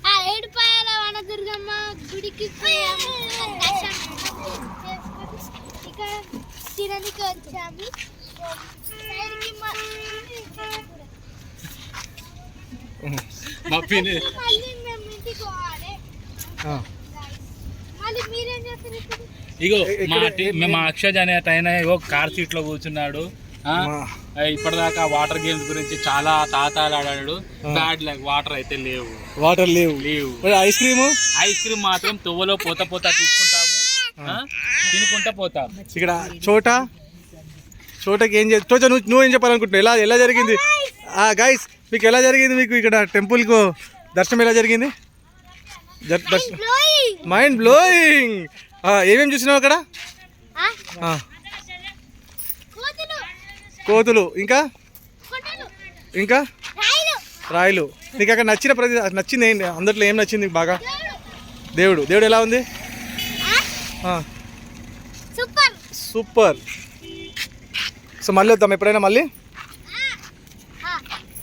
ఆ ఏడుపాయల వనదుర్గమ్మ గుడికి పోయాము. ఇక్కడ తినడానికి వచ్చాము. మళ్ళీ మేము ఇంటికి పోవాలి. మళ్ళీ మీరేం చేస్తారు? ఇగో మేము అక్షయ్ అనే ఆయన ఇగో కార్ సీట్ లో కూర్చున్నాడు. ఇప్పటిదాకా వాటర్ గేమ్స్ గురించి చాలా తాతాలు ఆడాడు. బ్యాడ్ లైక్ వాటర్ అయితే లేవు. ఐస్ క్రీమ్ మాత్రం తువ్వలో పోతా తీసుకుంటాము, తినుకుంటా పోతాం. ఇక్కడ చోటకి ఏం నువ్వేం చెప్పాలనుకుంటున్నావు? ఎలా జరిగింది గైస్? మీకు ఎలా జరిగింది? మీకు ఇక్కడ టెంపుల్ కు దర్శనం ఎలా జరిగింది? Mind blowing. ఏమేమి చూసినావు అక్కడ? కోతులు, ఇంకా రాయలు. నీకు అక్కడ నచ్చింది ఏంటి? అందరిలో ఏం నచ్చింది బాగా? దేవుడు ఎలా ఉంది? సూపర్. సో మళ్ళీ వద్దాం ఎప్పుడైనా మళ్ళీ.